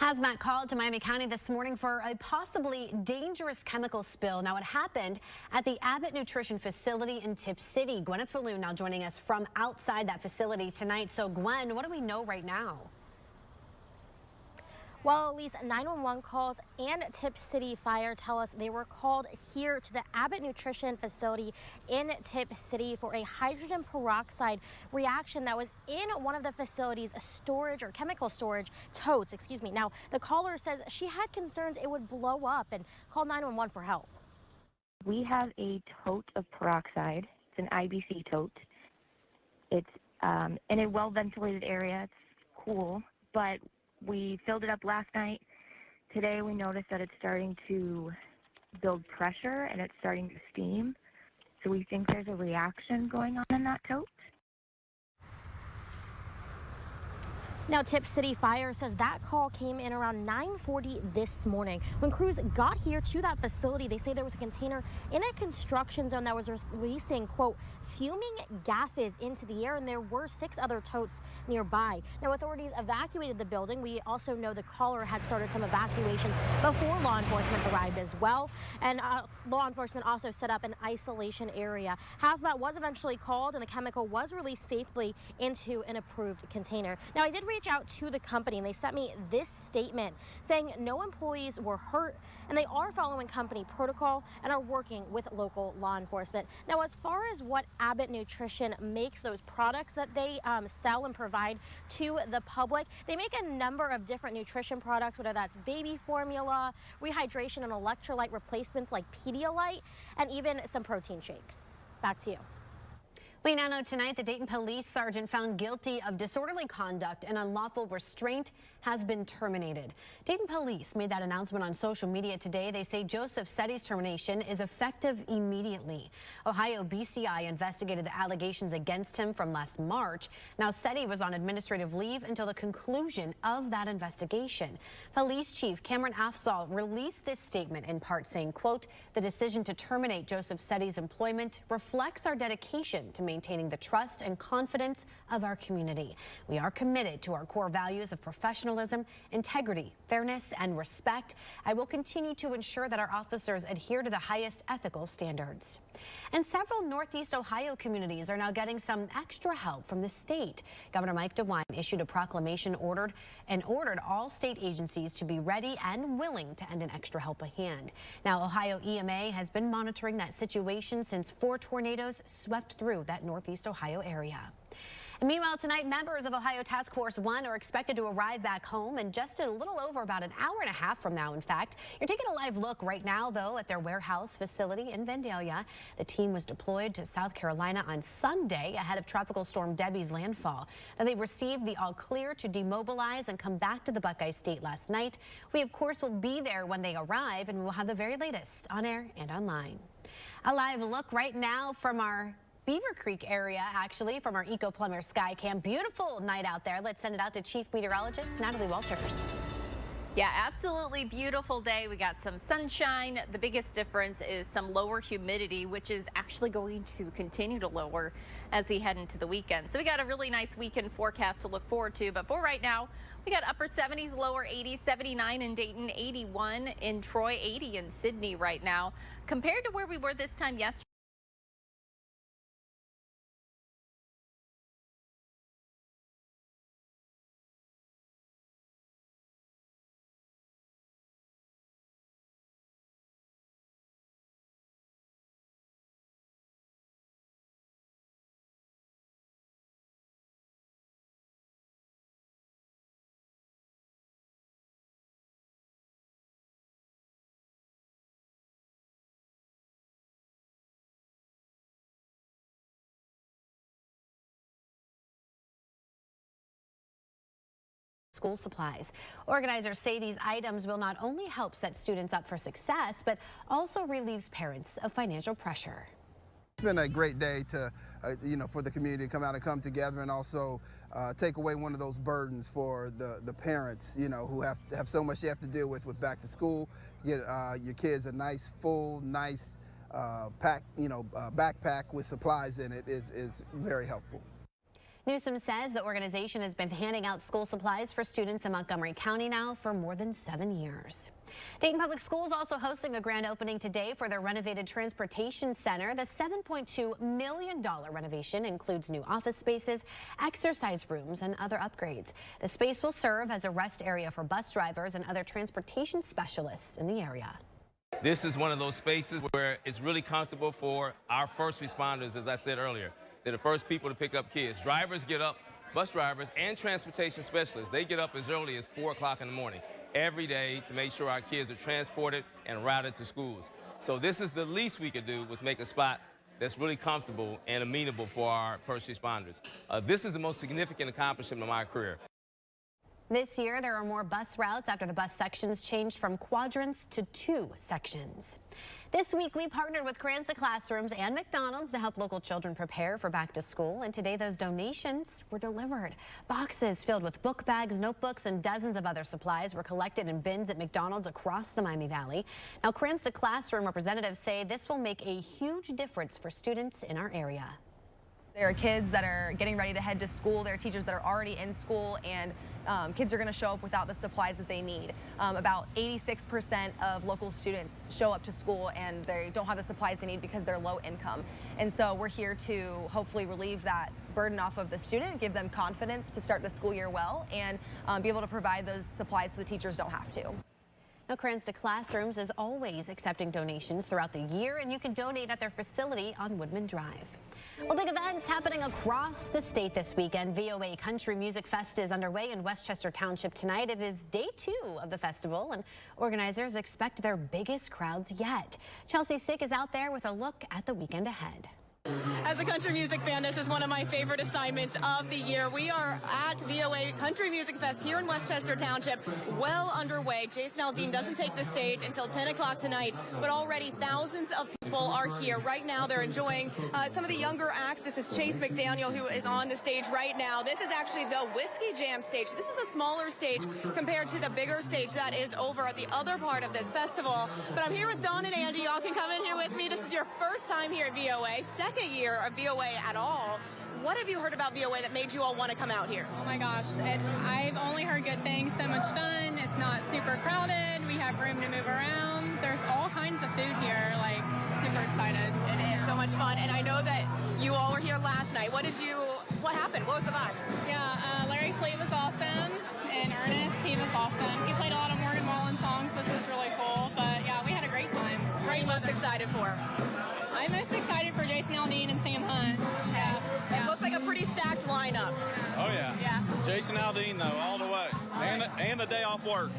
Hazmat called to Miami County this morning for a possibly dangerous chemical spill. Now, it happened at the Abbott Nutrition Facility in Tip City. Gwen Falloon now joining us from outside that facility tonight. So, Gwen, what do we know right now? Well, at least 911 calls and Tip City Fire tell us they were called here to the Abbott Nutrition Facility in Tip City for a hydrogen peroxide reaction that was in one of the facility's storage or chemical storage totes, Now, the caller says she had concerns it would blow up and called 911 for help. We have a tote of peroxide. It's an IBC tote. It's in a well-ventilated area. It's cool, but we filled it up last night. Today we noticed that it's starting to build pressure and it's starting to steam. So we think there's a reaction going on in that tote. Now, Tip City Fire says that call came in around 9:40 this morning. When crews got here to that facility, they say there was a container in a construction zone that was releasing, quote, fuming gases into the air, and there were 6 other totes nearby. Now, authorities evacuated the building. We also know the caller had started some evacuations before law enforcement arrived as well. And law enforcement also set up an isolation area. Hazmat was eventually called, and the chemical was released safely into an approved container. Now, I did reach out to the company, and they sent me this statement saying no employees were hurt, and they are following company protocol and are working with local law enforcement. Now, as far as what Abbott Nutrition makes, those products that they sell and provide to the public, they make a number of different nutrition products, whether that's baby formula, rehydration and electrolyte replacements like Pedialyte, and even some protein shakes. Back to you. We now know tonight the Dayton police sergeant found guilty of disorderly conduct and unlawful restraint has been terminated. Dayton police made that announcement on social media today. They say Joseph Setti's termination is effective immediately. Ohio BCI investigated the allegations against him from last March. Now, Setti was on administrative leave until the conclusion of that investigation. Police Chief Cameron Afzal released this statement in part saying, quote, the decision to terminate Joseph Setti's employment reflects our dedication to maintaining the trust and confidence of our community. We are committed to our core values of professionalism, integrity, fairness, and respect. I will continue to ensure that our officers adhere to the highest ethical standards. And several Northeast Ohio communities are now getting some extra help from the state. Governor Mike DeWine issued a proclamation ordered all state agencies to be ready and willing to lend an extra helping hand. Now, Ohio EMA has been monitoring that situation since 4 tornadoes swept through that Northeast Ohio area. And meanwhile, tonight, members of Ohio Task Force 1 are expected to arrive back home in just a little over about an hour and a half from now, in fact. You're taking a live look right now, though, at their warehouse facility in Vandalia. The team was deployed to South Carolina on Sunday ahead of Tropical Storm Debbie's landfall. Now, they received the all clear to demobilize and come back to the Buckeye State last night. We, of course, will be there when they arrive, and we'll have the very latest on air and online. A live look right now from our Beaver Creek area, actually, from our Eco Plumber Sky Cam. Beautiful night out there. Let's send it out to Chief Meteorologist Natalie Walters. Yeah, absolutely beautiful day. We got some sunshine. The biggest difference is some lower humidity, which is actually going to continue to lower as we head into the weekend. So we got a really nice weekend forecast to look forward to. But for right now, we got upper 70s, lower 80s, 79 in Dayton, 81 in Troy, 80 in Sydney right now. Compared to where we were this time yesterday, school supplies. Organizers say these items will not only help set students up for success, but also relieves parents of financial pressure. It's been a great day to, for the community to come out and come together and also take away one of those burdens for the parents, who have so much they have to deal with back to school. Get your kids a nice, full, nice backpack with supplies in it is very helpful. Newsom says the organization has been handing out school supplies for students in Montgomery County now for more than 7 years. Dayton Public Schools also hosting a grand opening today for their renovated transportation center. The $7.2 million renovation includes new office spaces, exercise rooms, and other upgrades. The space will serve as a rest area for bus drivers and other transportation specialists in the area. This is one of those spaces where it's really comfortable for our first responders, as I said earlier. They're the first people to pick up kids. Drivers get up, bus drivers and transportation specialists, they get up as early as 4 o'clock in the morning every day to make sure our kids are transported and routed to schools. So this is the least we could do, was make a spot that's really comfortable and amenable for our first responders. This is the most significant accomplishment of my career. This year, there are more bus routes after the bus sections changed from quadrants to 2 sections. This week, we partnered with Cransta Classrooms and McDonald's to help local children prepare for back to school. And today, those donations were delivered. Boxes filled with book bags, notebooks, and dozens of other supplies were collected in bins at McDonald's across the Miami Valley. Now, Cransta Classroom representatives say this will make a huge difference for students in our area. There are kids that are getting ready to head to school. There are teachers that are already in school, and kids are going to show up without the supplies that they need. About 86% of local students show up to school and they don't have the supplies they need because they're low income. And so we're here to hopefully relieve that burden off of the student, give them confidence to start the school year well, and be able to provide those supplies so the teachers don't have to. Now, Cransta Classrooms is always accepting donations throughout the year, and you can donate at their facility on Woodman Drive. Well, big events happening across the state this weekend. VOA Country Music Fest is underway in Westchester Township tonight. It is day 2 of the festival, and organizers expect their biggest crowds yet. Chelsea Sick is out there with a look at the weekend ahead. As a country music fan, this is one of my favorite assignments of the year. We are at VOA Country Music Fest here in Westchester Township, well underway. Jason Aldean doesn't take the stage until 10 o'clock tonight, but already thousands of people are here. Right now, they're enjoying some of the younger acts. This is Chase McDaniel, who is on the stage right now. This is actually the Whiskey Jam stage. This is a smaller stage compared to the bigger stage that is over at the other part of this festival. But I'm here with Dawn and Andy. Y'all can come in here with me. This is your first time here at VOA, second year of VOA at all. What have you heard about VOA that made you all want to come out here? Oh my gosh, I've only heard good things. So much fun. It's not super crowded. We have room to move around. There's all kinds of food here. Like, super excited. It is so much fun. And I know that you all were here last night. What happened? What was the vibe? Yeah, Larry Fleet was awesome. And Ernest, he was awesome. He played a lot of Morgan Wallen songs, which was really cool. But yeah, we had a great time. What are you most excited for? I'm most excited for Jason Aldean and Sam Hunt. Yes. Yeah. It looks like a pretty stacked lineup. Oh yeah. Yeah. Jason Aldean though, all the way. And the day off work.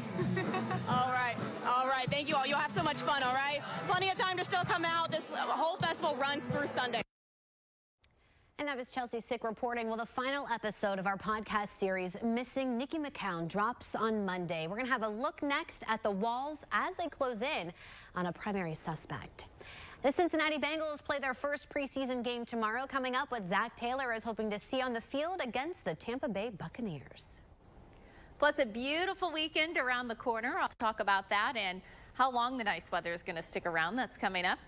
All right. All right. Thank you all. You'll have so much fun, all right? Plenty of time to still come out. This whole festival runs through Sunday. And that was Chelsea Sick reporting. Well, the final episode of our podcast series, Missing Nikki McCown, drops on Monday. We're going to have a look next at the walls as they close in on a primary suspect. The Cincinnati Bengals play their first preseason game tomorrow. Coming up, what Zach Taylor is hoping to see on the field against the Tampa Bay Buccaneers. Plus a beautiful weekend around the corner. I'll talk about that and how long the nice weather is going to stick around. That's coming up.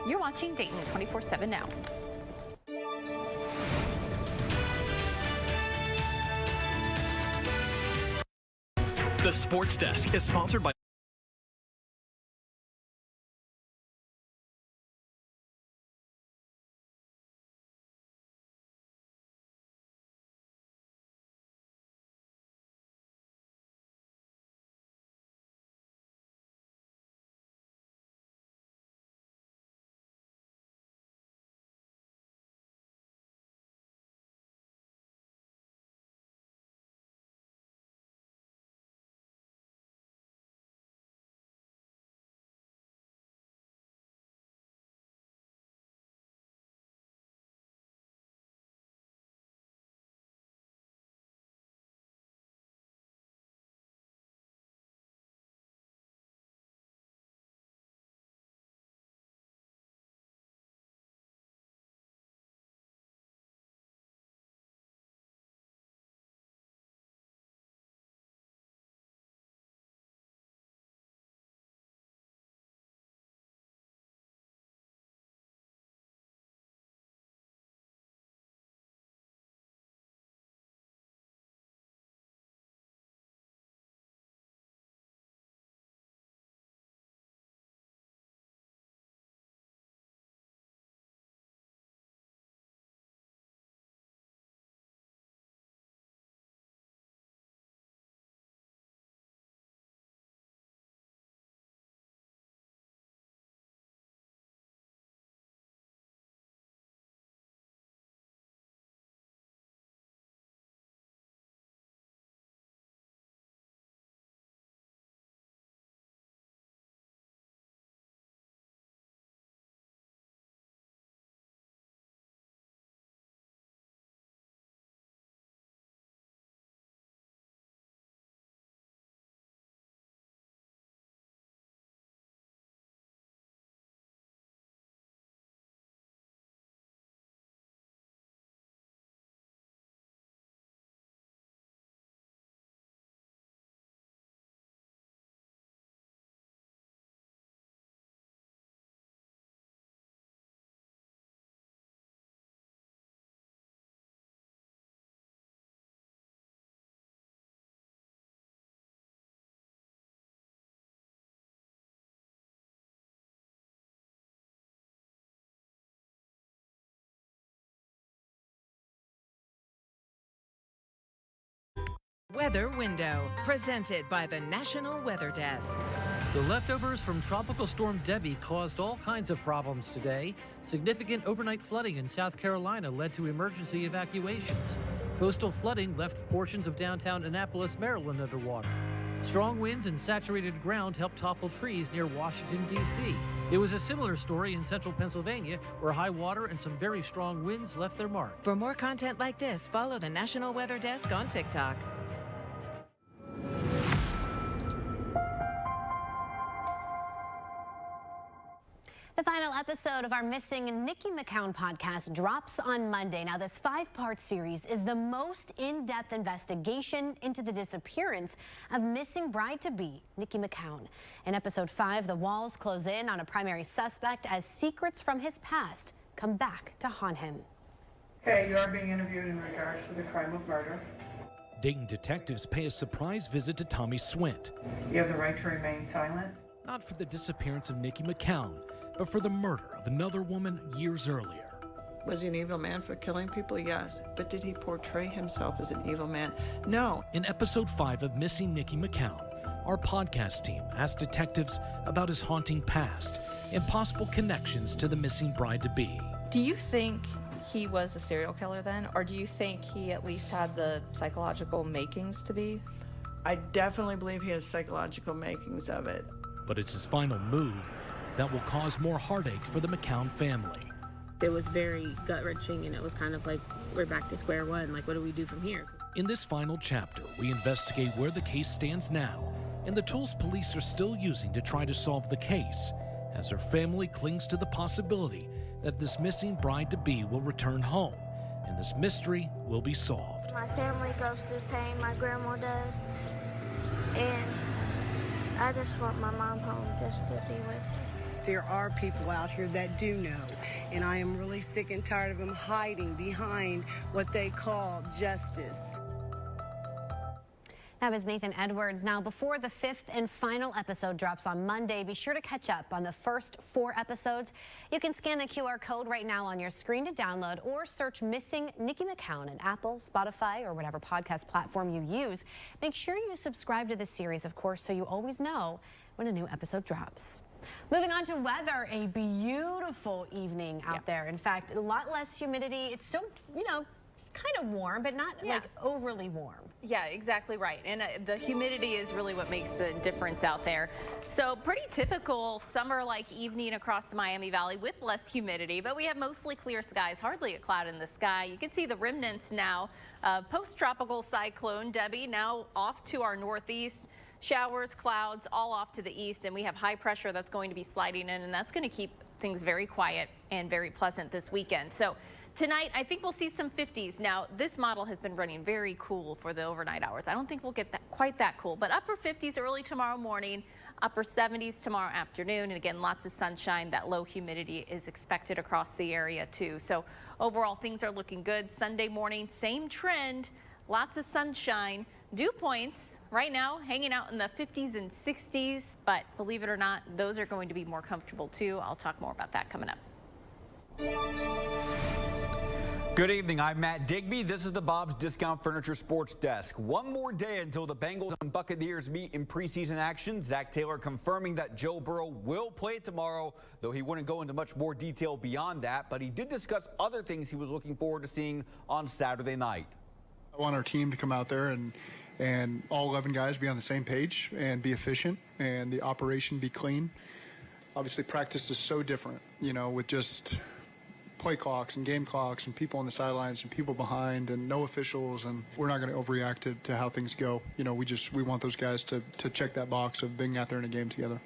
You're watching Dayton 24/7 now. The Sports Desk is sponsored by Weather Window, presented by the National Weather Desk. The leftovers from Tropical Storm Debbie caused all kinds of problems today. Significant overnight flooding in South Carolina led to emergency evacuations. Coastal flooding left portions of downtown Annapolis, Maryland underwater. Strong winds and saturated ground helped topple trees near Washington, D.C. It was a similar story in central Pennsylvania, where high water and some very strong winds left their mark. For more content like this, follow the National Weather Desk on TikTok. The final episode of our Missing Nikki McCown podcast drops on Monday. Now, this 5-part series is the most in-depth investigation into the disappearance of missing bride-to-be Nikki McCown. In episode 5, the walls close in on a primary suspect as secrets from his past come back to haunt him. Okay, you are being interviewed in regards to the crime of murder. Dayton detectives pay a surprise visit to Tommy Swint. You have the right to remain silent. Not for the disappearance of Nikki McCown, but for the murder of another woman years earlier. Was he an evil man for killing people? Yes. But did he portray himself as an evil man? No. In episode 5 of Missing Nikki McCown, our podcast team asked detectives about his haunting past and possible connections to the missing bride-to-be. Do you think he was a serial killer then, or do you think he at least had the psychological makings to be? I definitely believe he has psychological makings of it. But it's his final move that will cause more heartache for the McCown family. It was very gut-wrenching, and it was kind of like, we're back to square one. Like, what do we do from here? In this final chapter, we investigate where the case stands now and the tools police are still using to try to solve the case, as her family clings to the possibility that this missing bride-to-be will return home and this mystery will be solved. My family goes through pain, my grandma does, and I just want my mom home just to be with her. There are people out here that do know, and I am really sick and tired of them hiding behind what they call justice. That was Nathan Edwards. Now, before the 5th and final episode drops on Monday, be sure to catch up on the first 4 episodes. You can scan the QR code right now on your screen to download, or search Missing Nikki McCown in Apple, Spotify, or whatever podcast platform you use. Make sure you subscribe to the series, of course, so you always know when a new episode drops. Moving on to weather, a beautiful evening out there. In fact, a lot less humidity. It's still, kind of warm, but not like overly warm. Yeah, exactly right. And the humidity is really what makes the difference out there. So pretty typical summer-like evening across the Miami Valley with less humidity, but we have mostly clear skies, hardly a cloud in the sky. You can see the remnants now. Post-tropical cyclone Debbie now off to our northeast. Showers, clouds, all off to the east, and we have high pressure that's going to be sliding in, and that's going to keep things very quiet and very pleasant this weekend. So tonight, I think we'll see some 50s. Now, this model has been running very cool for the overnight hours. I don't think we'll get that quite that cool, but upper 50s early tomorrow morning, upper 70s tomorrow afternoon, and again, lots of sunshine. That low humidity is expected across the area too. So overall, things are looking good. Sunday morning, same trend, lots of sunshine. Dew points right now hanging out in the 50s and 60s, but believe it or not, those are going to be more comfortable too. I'll talk more about that coming up. Good evening, I'm Matt Digby. This is the Bob's Discount Furniture Sports Desk. One more day until the Bengals and Buccaneers meet in preseason action. Zach Taylor confirming that Joe Burrow will play tomorrow, though he wouldn't go into much more detail beyond that, but he did discuss other things he was looking forward to seeing on Saturday night. I want our team to come out there and all 11 guys be on the same page and be efficient and the operation be clean. Obviously, practice is so different, with just play clocks and game clocks and people on the sidelines and people behind and no officials, and we're not going to overreact to how things go. We want those guys to check that box of being out there in a game together.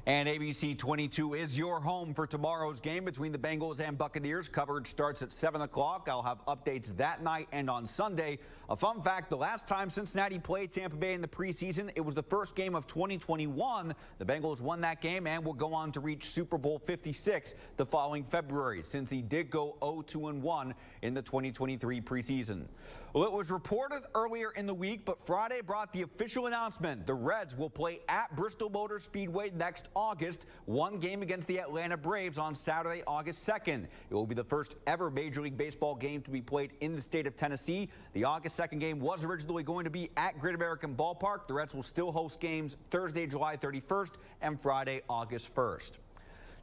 And ABC 22 is your home for tomorrow's game between the Bengals and Buccaneers. Coverage starts at 7 o'clock. I'll have updates that night and on Sunday. A fun fact, the last time Cincinnati played Tampa Bay in the preseason, it was the first game of 2021. The Bengals won that game and will go on to reach Super Bowl 56 the following February, since he did go 0-2-1 in the 2023 preseason. Well, it was reported earlier in the week, but Friday brought the official announcement. The Reds will play at Bristol Motor Speedway next August. One game against the Atlanta Braves on Saturday, August 2nd. It will be the first ever Major League Baseball game to be played in the state of Tennessee. The August 2nd game was originally going to be at Great American Ballpark. The Reds will still host games Thursday, July 31st and Friday, August 1st.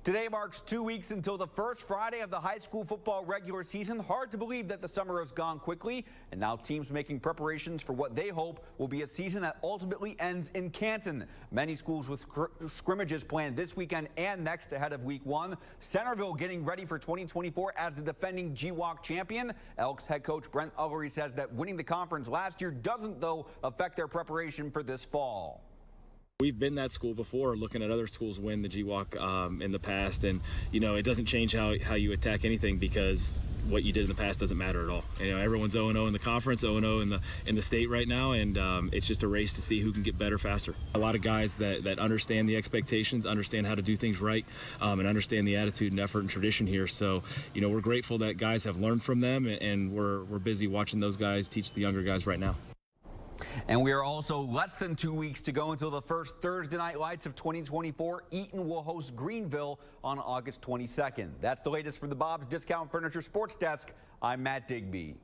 Today marks 2 weeks until the first Friday of the high school football regular season. Hard to believe that the summer has gone quickly, and now teams making preparations for what they hope will be a season that ultimately ends in Canton. Many schools with scrimmages planned this weekend and next ahead of week 1. Centerville getting ready for 2024 as the defending GWAC champion. Elks head coach Brent Ullery says that winning the conference last year doesn't, though, affect their preparation for this fall. We've been that school before, looking at other schools win the GWAC in the past, and it doesn't change how you attack anything, because what you did in the past doesn't matter at all. Everyone's 0-0 in the conference, 0-0 in the state right now, and it's just a race to see who can get better faster. A lot of guys that understand the expectations, understand how to do things right, and understand the attitude and effort and tradition here. So we're grateful that guys have learned from them, and we're busy watching those guys teach the younger guys right now. And we are also less than 2 weeks to go until the first Thursday Night Lights of 2024. Eaton will host Greenville on August 22nd. That's the latest from the Bob's Discount Furniture Sports Desk. I'm Matt Digby.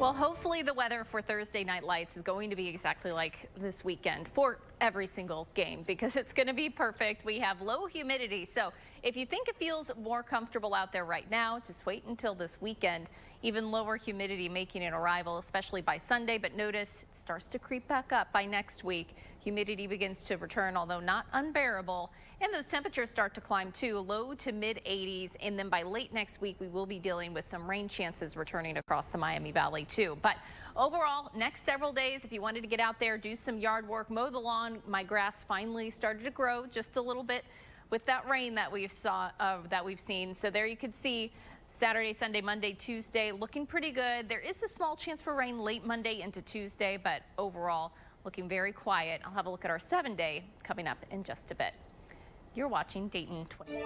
Well, hopefully the weather for Thursday Night Lights is going to be exactly like this weekend for every single game, because it's going to be perfect. We have low humidity, so if you think it feels more comfortable out there right now, just wait until this weekend. Even lower humidity making an arrival, especially by Sunday, but notice it starts to creep back up by next week. Humidity begins to return, although not unbearable, and those temperatures start to climb too, low to mid 80s, and then by late next week we will be dealing with some rain chances returning across the Miami Valley too. But overall, next several days, if you wanted to get out there, do some yard work, mow the lawn. My grass finally started to grow just a little bit with that rain that we've seen. So there you can see Saturday, Sunday, Monday, Tuesday looking pretty good. There is a small chance for rain late Monday into Tuesday, but overall looking very quiet. I'll have a look at our 7-day coming up in just a bit. You're watching Dayton 20.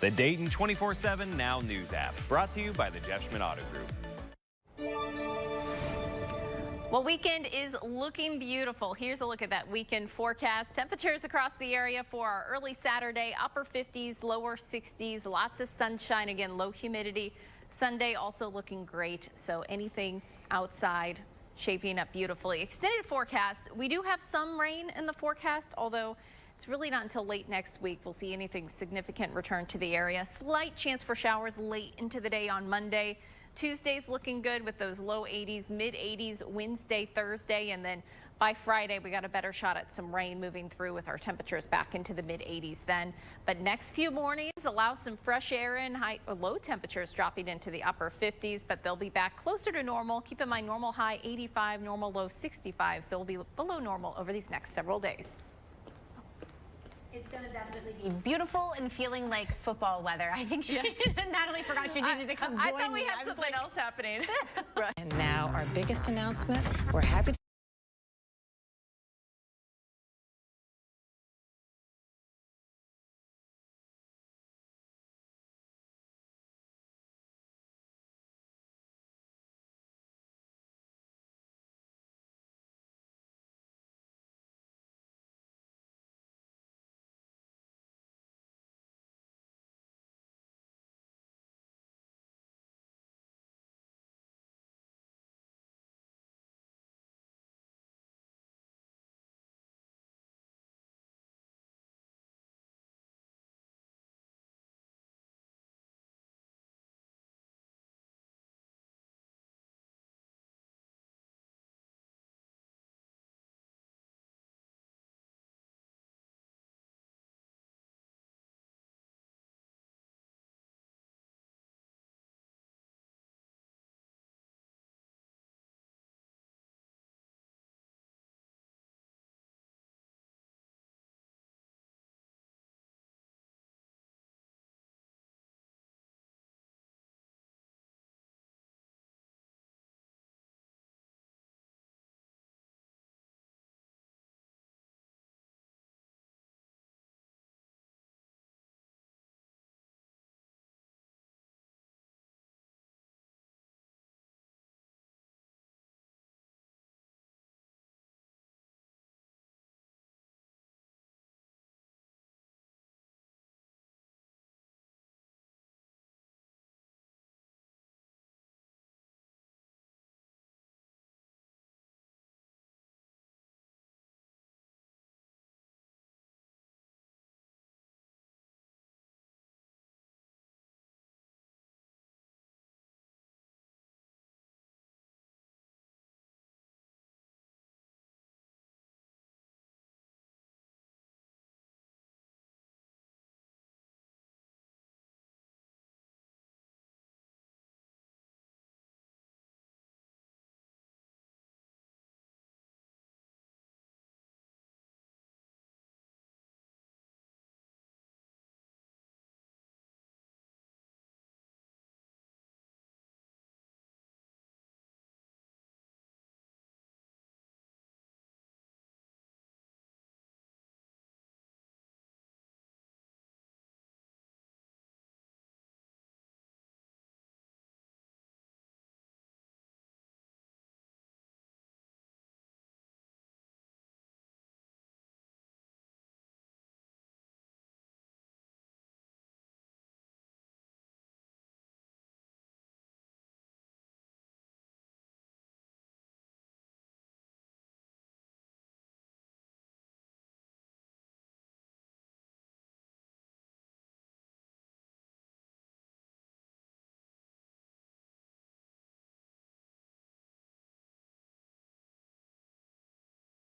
The Dayton 24/7 Now News app, brought to you by the Jeff Schmidt Auto Group. Well, weekend is looking beautiful. Here's a look at that weekend forecast. Temperatures across the area for our early Saturday, upper 50s, lower 60s, lots of sunshine, again, low humidity. Sunday also looking great, so anything outside shaping up beautifully. Extended forecast, we do have some rain in the forecast, although it's really not until late next week we'll see anything significant return to the area. Slight chance for showers late into the day on Monday. Tuesday's looking good with those low 80s, mid 80s Wednesday, Thursday, and then by Friday we got a better shot at some rain moving through with our temperatures back into the mid 80s then. But next few mornings allow some fresh air in, low temperatures dropping into the upper 50s, but they'll be back closer to normal. Keep in mind normal high 85, normal low 65, so we'll be below normal over these next several days. It's going to definitely be beautiful and feeling like football weather. I think Natalie forgot she needed to come join me. I thought we had something else happening. And now our biggest announcement, we're happy to